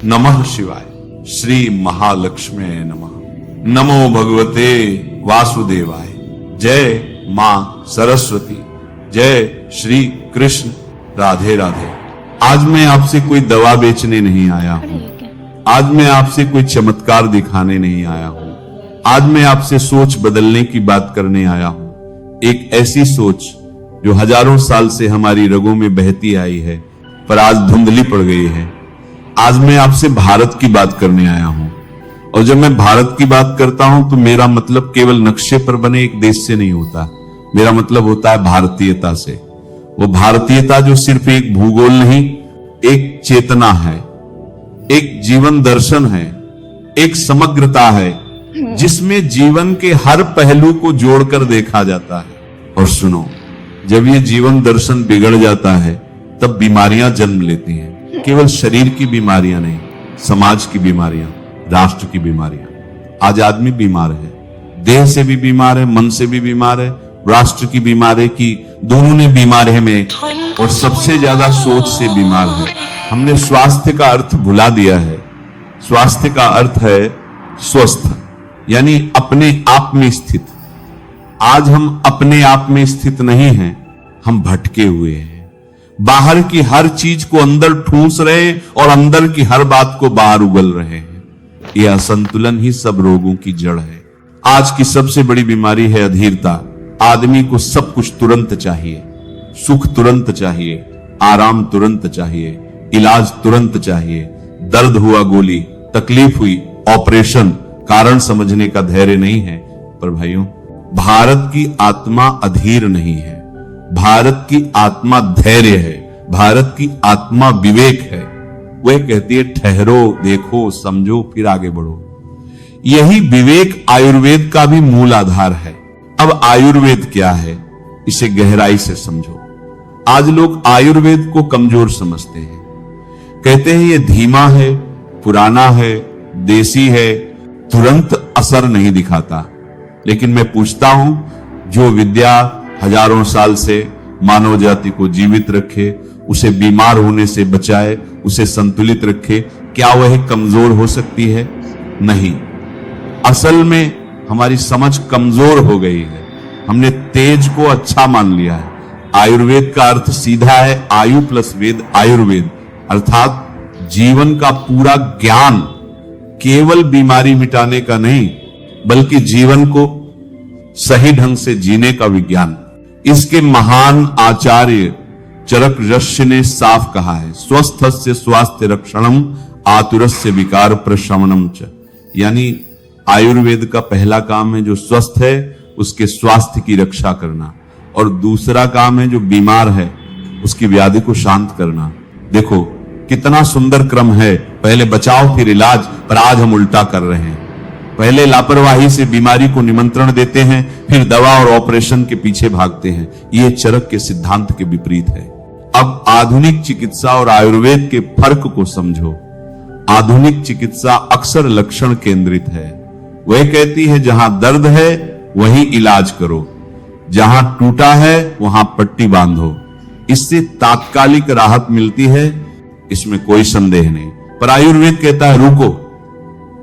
नमः शिवाय। श्री महालक्ष्मी नमः। नमो भगवते वासुदेवाय। जय मां सरस्वती। जय श्री कृष्ण। राधे राधे। आज मैं आपसे कोई दवा बेचने नहीं आया हूं। आज मैं आपसे कोई चमत्कार दिखाने नहीं आया हूं। आज मैं आपसे सोच बदलने की बात करने आया हूं। एक ऐसी सोच जो हजारों साल से हमारी रगों में बहती आई है, पर आज धुंधली पड़ गई है। आज मैं आपसे भारत की बात करने आया हूं। और जब मैं भारत की बात करता हूं तो मेरा मतलब केवल नक्शे पर बने एक देश से नहीं होता। मेरा मतलब होता है भारतीयता से। वो भारतीयता जो सिर्फ एक भूगोल नहीं, एक चेतना है, एक जीवन दर्शन है, एक समग्रता है, जिसमें जीवन के हर पहलू को जोड़कर देखा जाता है। और सुनो, जब ये जीवन दर्शन बिगड़ जाता है तब बीमारियां जन्म लेती हैं। केवल शरीर की बीमारियां नहीं, समाज की बीमारियां, राष्ट्र की बीमारियां। आज आदमी बीमार है, देह से भी बीमार है, मन से भी बीमार है, राष्ट्र की बीमारी की दोनों ने बीमार है में, और सबसे ज्यादा सोच से बीमार है। हमने स्वास्थ्य का अर्थ भुला दिया है। स्वास्थ्य का अर्थ है स्वस्थ, यानी अपने आप में स्थित। आज हम अपने आप में स्थित नहीं हैं, हम भटके हुए हैं। बाहर की हर चीज को अंदर ठूंस रहे हैं और अंदर की हर बात को बाहर उगल रहे हैं। यह असंतुलन ही सब रोगों की जड़ है। आज की सबसे बड़ी बीमारी है अधीरता। आदमी को सब कुछ तुरंत चाहिए, सुख तुरंत चाहिए, आराम तुरंत चाहिए, इलाज तुरंत चाहिए। दर्द हुआ गोली, तकलीफ हुई ऑपरेशन, कारण समझने का धैर्य नहीं है। पर भाइयों, भारत की आत्मा अधीर नहीं है, भारत की आत्मा धैर्य है, भारत की आत्मा विवेक है। वह कहती है ठहरो, देखो, समझो, फिर आगे बढ़ो। यही विवेक आयुर्वेद का भी मूल आधार है। अब आयुर्वेद क्या है, इसे गहराई से समझो। आज लोग आयुर्वेद को कमजोर समझते हैं, कहते हैं ये धीमा है, पुराना है, देसी है, तुरंत असर नहीं दिखाता। लेकिन मैं पूछता हूं, जो विद्या हजारों साल से मानव जाति को जीवित रखे, उसे बीमार होने से बचाए, उसे संतुलित रखे, क्या वह कमजोर हो सकती है? नहीं। असल में हमारी समझ कमजोर हो गई है। हमने तेज को अच्छा मान लिया है। आयुर्वेद का अर्थ सीधा है आयु प्लस वेद, आयुर्वेद अर्थात जीवन का पूरा ज्ञान, केवल बीमारी मिटाने का नहीं, बल्कि जीवन को सही ढंग से जीने का विज्ञान। इसके महान आचार्य चरक ऋषि ने साफ कहा है, स्वस्थस्य स्वास्थ्य रक्षणम आतुरस्य विकार प्रशमनम च। यानी आयुर्वेद का पहला काम है जो स्वस्थ है उसके स्वास्थ्य की रक्षा करना, और दूसरा काम है जो बीमार है उसकी व्याधि को शांत करना। देखो कितना सुंदर क्रम है, पहले बचाव फिर इलाज। पर आज हम उल्टा कर रहे हैं। पहले लापरवाही से बीमारी को निमंत्रण देते हैं, फिर दवा और ऑपरेशन के पीछे भागते हैं। यह चरक के सिद्धांत के विपरीत है। अब आधुनिक चिकित्सा और आयुर्वेद के फर्क को समझो। आधुनिक चिकित्सा अक्सर लक्षण केंद्रित है। वह कहती है जहां दर्द है वहीं इलाज करो, जहां टूटा है वहां पट्टी बांधो। इससे तात्कालिक राहत मिलती है, इसमें कोई संदेह नहीं। पर आयुर्वेद कहता है रुको,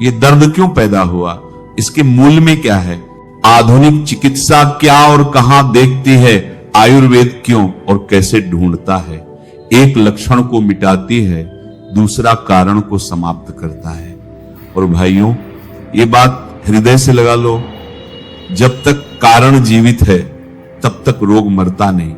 ये दर्द क्यों पैदा हुआ, इसके मूल में क्या है? आधुनिक चिकित्सा क्या और कहां देखती है, आयुर्वेद क्यों और कैसे ढूंढता है। एक लक्षण को मिटाती है, दूसरा कारण को समाप्त करता है। और भाइयों, ये बात हृदय से लगा लो, जब तक कारण जीवित है तब तक रोग मरता नहीं,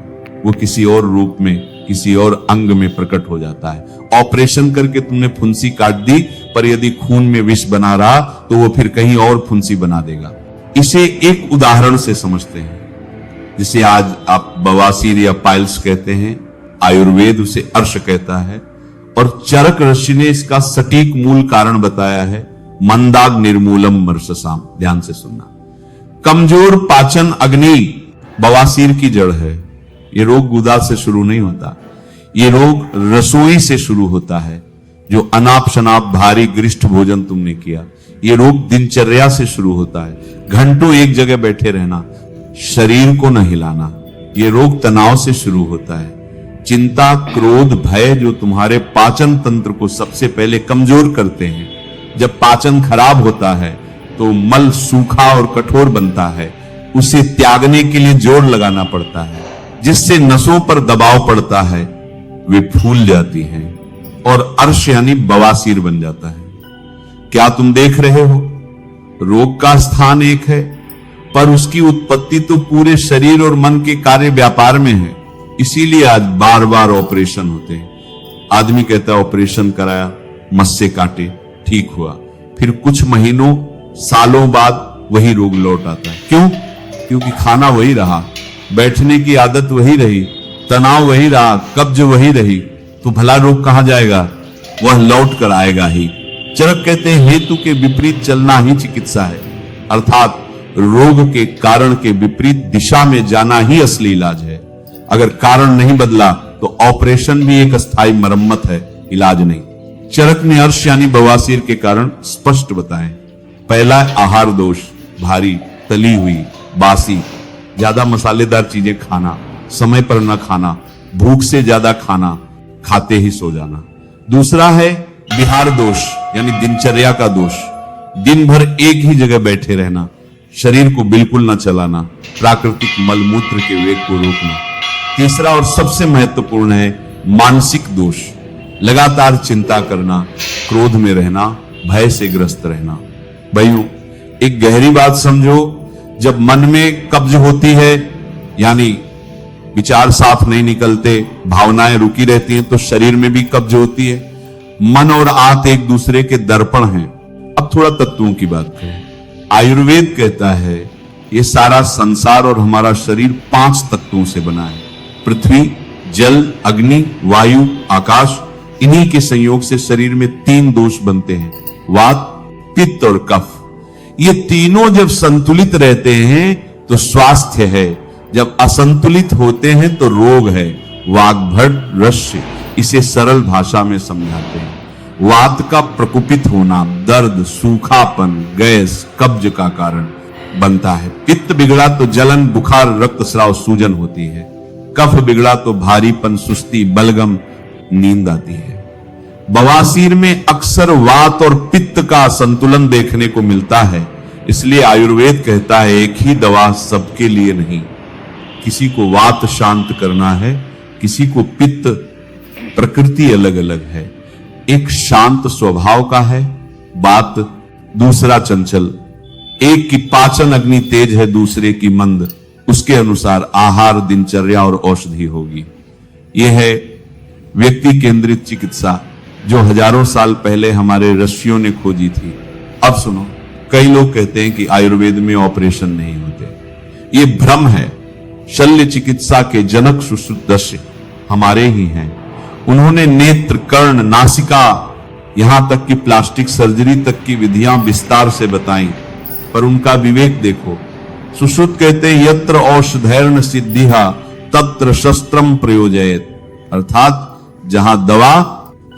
वो किसी और रूप में, किसी और अंग में प्रकट हो जाता है। ऑपरेशन करके तुमने फुंसी काट दी, पर यदि खून में विष बना रहा तो वो फिर कहीं और फुंसी बना देगा। इसे एक उदाहरण से समझते हैं, जिसे आज आप बवासीर या पाइल्स कहते हैं, आयुर्वेद उसे अर्श कहता है। और चरक ऋषि ने इसका सटीक मूल कारण बताया है, मंदाग निर्मूलम मर्शसाम। ध्यान से सुनना। कमजोर पाचन अग्नि बवासीर की जड़ है। ये रोग गुदा से शुरू नहीं होता, ये रोग रसोई से शुरू होता है। जो अनाप शनाप भारी गरिष्ठ भोजन तुमने किया, ये रोग दिनचर्या से शुरू होता है। घंटों एक जगह बैठे रहना, शरीर को न हिलाना, ये रोग तनाव से शुरू होता है। चिंता, क्रोध, भय जो तुम्हारे पाचन तंत्र को सबसे पहले कमजोर करते हैं। जब पाचन खराब होता है तो मल सूखा और कठोर बनता है, उसे त्यागने के लिए जोर लगाना पड़ता है, जिससे नसों पर दबाव पड़ता है, वे फूल जाती हैं और अर्श यानी बवासीर बन जाता है। क्या तुम देख रहे हो, रोग का स्थान एक है पर उसकी उत्पत्ति तो पूरे शरीर और मन के कार्य व्यापार में है। इसीलिए आज बार बार ऑपरेशन होते हैं। आदमी कहता है ऑपरेशन कराया, मस्से काटे, ठीक हुआ, फिर कुछ महीनों सालों बाद वही रोग लौट आता है। क्यों? क्योंकि खाना वही रहा, बैठने की आदत वही रही, तनाव वही रहा, कब्ज वही रही, तो भला रोग कहां जाएगा? वह लौट कर आएगा ही। चरक कहते हैं हेतु के विपरीत चलना ही चिकित्सा है, अर्थात रोग के कारण के विपरीत दिशा में जाना ही असली इलाज है। अगर कारण नहीं बदला तो ऑपरेशन भी एक अस्थायी मरम्मत है, इलाज नहीं। चरक ने अर्श यानी बवासीर के कारण स्पष्ट बताएं। पहला आहार दोष, भारी, तली हुई, बासी, ज्यादा मसालेदार चीजें खाना, समय पर न खाना, भूख से ज्यादा खाना, खाते ही सो जाना। दूसरा है विहार दोष यानी दिनचर्या का दोष, दिन भर एक ही जगह बैठे रहना, शरीर को बिल्कुल न चलाना, प्राकृतिक मलमूत्र के वेग को रोकना। तीसरा और सबसे महत्वपूर्ण है मानसिक दोष, लगातार चिंता करना, क्रोध में रहना, भय से ग्रस्त रहना। भाइयों, एक गहरी बात समझो, जब मन में कब्ज होती है यानी विचार साफ नहीं निकलते, भावनाएं रुकी रहती हैं, तो शरीर में भी कब्ज होती है। मन और आंत एक दूसरे के दर्पण हैं। अब थोड़ा तत्वों की बात करें। आयुर्वेद कहता है ये सारा संसार और हमारा शरीर 5 तत्वों से बना है। पृथ्वी, जल, अग्नि, वायु, आकाश, इन्हीं के संयोग से शरीर में 3 दोष बनते हैं, वात, पित्त और कफ। ये तीनों जब संतुलित रहते हैं तो स्वास्थ्य है, जब असंतुलित होते हैं तो रोग है। वाग्भट रस्य इसे सरल भाषा में समझाते हैं। वात का प्रकोपित होना दर्द, सूखापन, गैस, कब्ज का कारण बनता है। पित्त बिगड़ा तो जलन, बुखार, रक्तस्राव, सूजन होती है। कफ बिगड़ा तो भारीपन, सुस्ती, बलगम, नींद आती है। बवासीर में अक्सर वात और पित्त का संतुलन देखने को मिलता है। इसलिए आयुर्वेद कहता है एक ही दवा सबके लिए नहीं। किसी को वात शांत करना है, किसी को पित्त, प्रकृति अलग अलग है। एक शांत स्वभाव का है बात, दूसरा चंचल। एक की पाचन अग्नि तेज है, दूसरे की मंद। उसके अनुसार आहार, दिनचर्या और औषधि होगी। यह है व्यक्ति केंद्रित चिकित्सा जो हजारों साल पहले हमारे ऋषियों ने खोजी थी। अब सुनो, कई लोग कहते हैं कि आयुर्वेद में ऑपरेशन नहीं होते। ये भ्रम है। शल्य चिकित्सा के जनक सुश्रुतदस्य हमारे ही हैं। उन्होंने नेत्र, कर्ण, नासिका, यहां तक कि प्लास्टिक सर्जरी तक की विधियां विस्तार से बताई, पर उनका विवेक देखो। सुश्रुत कहते हैं यत्र औषधैर्न सिद्धिहा तत्र शस्त्रम प्रयोजयेत, अर्थात जहां दवा,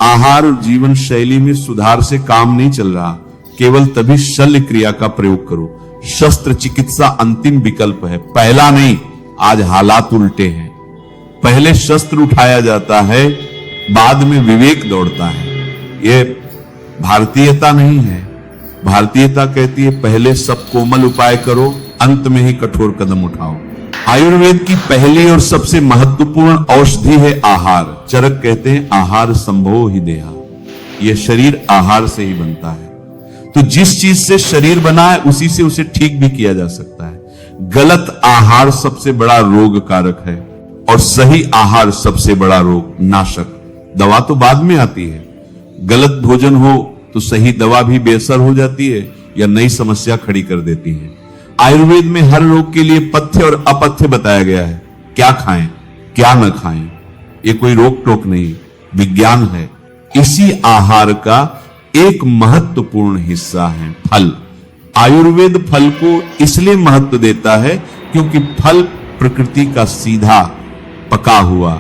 आहार और जीवन शैली में सुधार से काम नहीं चल रहा, केवल तभी शल्य क्रिया का प्रयोग करो। शस्त्र चिकित्सा अंतिम विकल्प है, पहला नहीं। आज हालात उल्टे हैं। पहले शस्त्र उठाया जाता है, बाद में विवेक दौड़ता है। यह भारतीयता नहीं है। भारतीयता कहती है पहले सब कोमल उपाय करो, अंत में ही कठोर कदम उठाओ। आयुर्वेद की पहली और सबसे महत्वपूर्ण औषधि है आहार। चरक कहते हैं आहार संभो ही देहा, यह शरीर आहार से ही बनता है। तो जिस चीज से शरीर बना है उसी से उसे ठीक भी किया जा सकता है। गलत आहार सबसे बड़ा रोग कारक है और सही आहार सबसे बड़ा रोग नाशक। दवा तो बाद में आती है। गलत भोजन हो तो सही दवा भी बेअसर हो जाती है या नई समस्या खड़ी कर देती है। आयुर्वेद में हर रोग के लिए पथ्य और अपथ्य बताया गया है। क्या खाएं, क्या न खाएं, ये कोई रोक टोक नहीं, विज्ञान है। इसी आहार का एक महत्वपूर्ण हिस्सा है फल। आयुर्वेद फल को इसलिए महत्व देता है क्योंकि फल प्रकृति का सीधा पका हुआ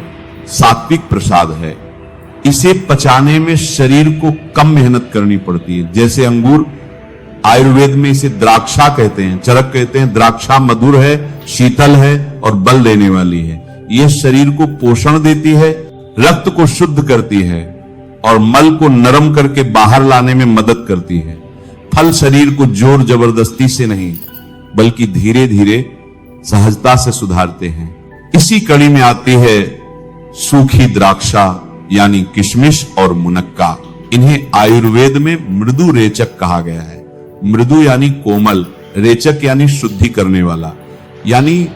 सात्विक प्रसाद है। इसे पचाने में शरीर को कम मेहनत करनी पड़ती है। जैसे अंगूर, आयुर्वेद में इसे द्राक्षा कहते हैं। चरक कहते हैं द्राक्षा मधुर है, शीतल है और बल देने वाली है। यह शरीर को पोषण देती है, रक्त को शुद्ध करती है और मल को नरम करके बाहर लाने में मदद करती है। फल शरीर को जोर जबरदस्ती से नहीं बल्कि धीरे धीरे सहजता से सुधारते हैं। इसी कड़ी में आती है सूखी द्राक्षा यानी किशमिश और मुनक्का। इन्हें आयुर्वेद में मृदु रेचक कहा गया है। मृदु यानी कोमल, रेचक यानी शुद्धि करने वाला, यानी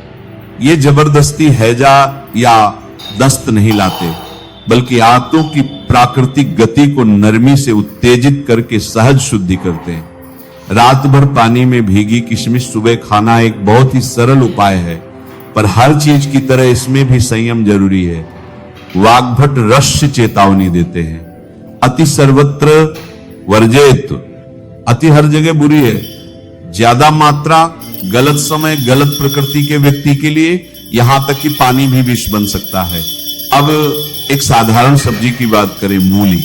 ये जबरदस्ती हैजा या दस्त नहीं लाते बल्कि आंतों की प्राकृतिक गति को नरमी से उत्तेजित करके सहज शुद्धि करते हैं। रात भर पानी में भीगी किशमिश सुबह खाना एक बहुत ही सरल उपाय है, पर हर चीज की तरह इसमें भी संयम जरूरी है। वाग्भट रस्य चेतावनी देते हैं, अति सर्वत्र वर्जेत। अति हर जगह बुरी है, ज्यादा मात्रा गलत समय गलत प्रकृति के व्यक्ति के लिए यहां तक कि पानी भी विष बन सकता है। अब एक साधारण सब्जी की बात करें, मूली।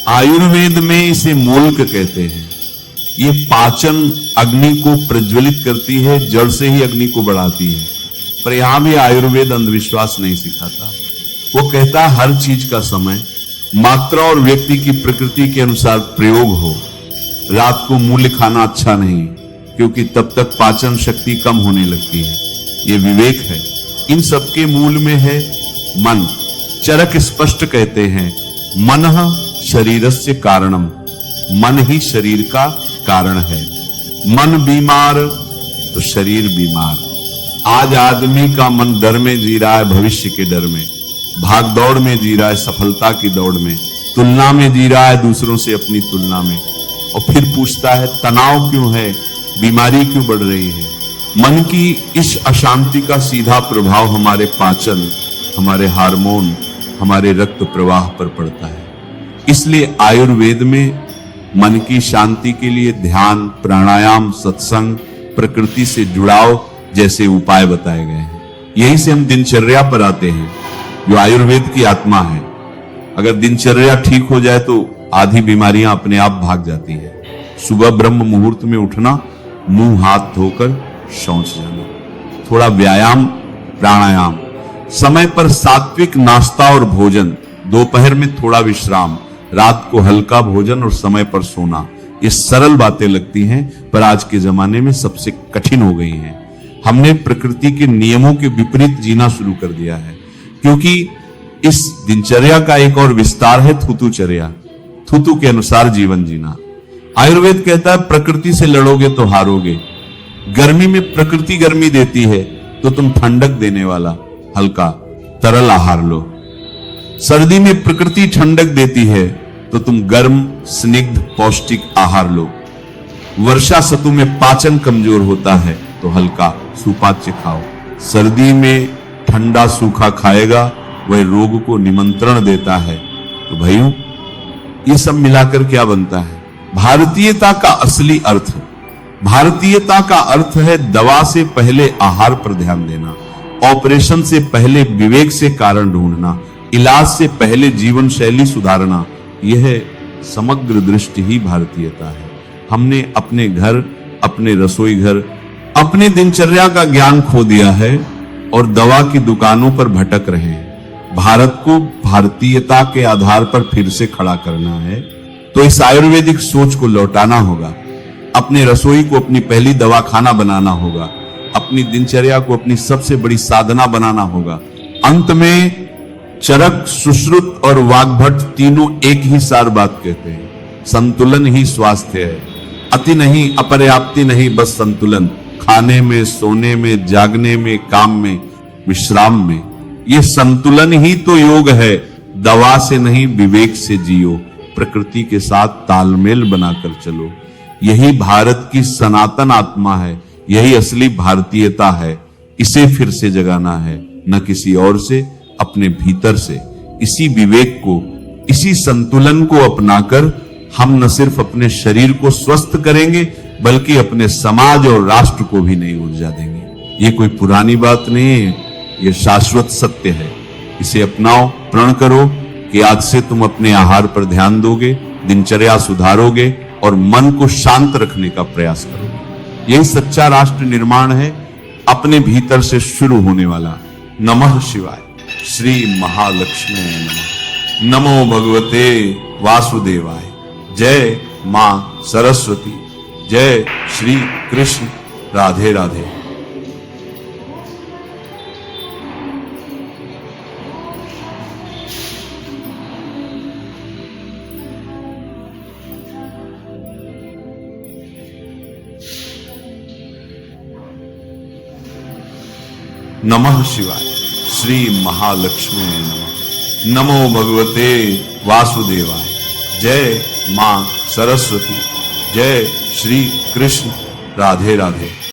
आयुर्वेद में इसे मूलक कहते हैं। ये पाचन अग्नि को प्रज्वलित करती है, जड़ से ही अग्नि को बढ़ाती है। पर यहां भी आयुर्वेद अंधविश्वास नहीं सिखाता। वो कहता है हर चीज का समय, मात्रा और व्यक्ति की प्रकृति के अनुसार प्रयोग हो। रात को मूली खाना अच्छा नहीं, क्योंकि तब तक पाचन शक्ति कम होने लगती है। ये विवेक है। इन सबके मूल में है मन। चरक स्पष्ट कहते हैं, मनः शरीरस्य कारणम। मन ही शरीर का कारण है। मन बीमार तो शरीर बीमार। आज आदमी का मन डर में जी रहा है, भविष्य के डर में, भाग दौड़ में जी रहा है, सफलता की दौड़ में, तुलना में जी रहा है दूसरों से अपनी तुलना में। और फिर पूछता है तनाव क्यों है, बीमारी क्यों बढ़ रही है। मन की इस अशांति का सीधा प्रभाव हमारे पाचन, हमारे हार्मोन, हमारे रक्त प्रवाह पर पड़ता है। इसलिए आयुर्वेद में मन की शांति के लिए ध्यान, प्राणायाम, सत्संग, प्रकृति से जुड़ाव जैसे उपाय बताए गए हैं। यही से हम दिनचर्या पर आते हैं, जो आयुर्वेद की आत्मा है। अगर दिनचर्या ठीक हो जाए तो आधी बीमारियां अपने आप भाग जाती है। सुबह ब्रह्म मुहूर्त में उठना, मुंह हाथ धोकर शौच जाना, थोड़ा व्यायाम, प्राणायाम, समय पर सात्विक नाश्ता और भोजन, दोपहर में थोड़ा विश्राम, रात को हल्का भोजन और समय पर सोना। ये सरल बातें लगती हैं, पर आज के जमाने में सबसे कठिन हो गई हैं। हमने प्रकृति के नियमों के विपरीत जीना शुरू कर दिया है, क्योंकि इस दिनचर्या का एक और विस्तार है थुतुचर्या, थुतु के अनुसार जीवन जीना। आयुर्वेद कहता है प्रकृति से लड़ोगे तो हारोगे। गर्मी में प्रकृति गर्मी देती है तो तुम ठंडक देने वाला हल्का तरल आहार लो। सर्दी में प्रकृति ठंडक देती है तो तुम गर्म स्निग्ध पौष्टिक आहार लो। वर्षा ऋतु में पाचन कमजोर होता है तो हल्का सुपाच्य खाओ। सर्दी में ठंडा सूखा खाएगा वह रोग को निमंत्रण देता है। तो भाइयों, ये सब मिलाकर क्या बनता है? भारतीयता का असली अर्थ। भारतीयता का अर्थ है दवा से पहले आहार पर ध्यान देना, ऑपरेशन से पहले विवेक से कारण ढूंढना, इलाज से पहले जीवन शैली सुधारना। यह समग्र दृष्टि ही भारतीयता है। हमने अपने घर, अपने रसोई घर, अपने दिनचर्या का ज्ञान खो दिया है और दवा की दुकानों पर भटक रहे हैं। भारत को भारतीयता के आधार पर फिर से खड़ा करना है तो इस आयुर्वेदिक सोच को लौटाना होगा। अपने रसोई को अपनी पहली दवाखाना बनाना होगा। अपनी दिनचर्या को अपनी सबसे बड़ी साधना बनाना होगा। अंत में चरक, सुश्रुत और वाग्भट तीनों एक ही सार बात कहते हैं, संतुलन ही स्वास्थ्य है। अति नहीं, अपर्याप्ति नहीं, बस संतुलन। खाने में, सोने में, जागने में, काम में, विश्राम में। ये संतुलन ही तो योग है। दवा से नहीं, विवेक से जियो। प्रकृति के साथ तालमेल बनाकर चलो। यही भारत की सनातन आत्मा है, यही असली भारतीयता है। इसे फिर से जगाना है, न किसी और से, अपने भीतर से। इसी विवेक को, इसी संतुलन को अपनाकर हम न सिर्फ अपने शरीर को स्वस्थ करेंगे बल्कि अपने समाज और राष्ट्र को भी नई ऊर्जा देंगे। ये कोई पुरानी बात नहीं है, ये शाश्वत सत्य है। इसे अपनाओ, प्रण करो कि आज से तुम अपने आहार पर ध्यान दोगे, दिनचर्या सुधारोगे और मन को शांत रखने का प्रयास करोगे। यही सच्चा राष्ट्र निर्माण है, अपने भीतर से शुरू होने वाला। नमः शिवाय। श्री महालक्ष्मी नमः। नमो भगवते वासुदेवाय। जय मां सरस्वती। जय श्री कृष्ण। राधे राधे। नमः शिवाय। श्री महालक्ष्मी नमः। नमो भगवते वासुदेवाय। जय मां सरस्वती। जय श्री कृष्ण। राधे राधे।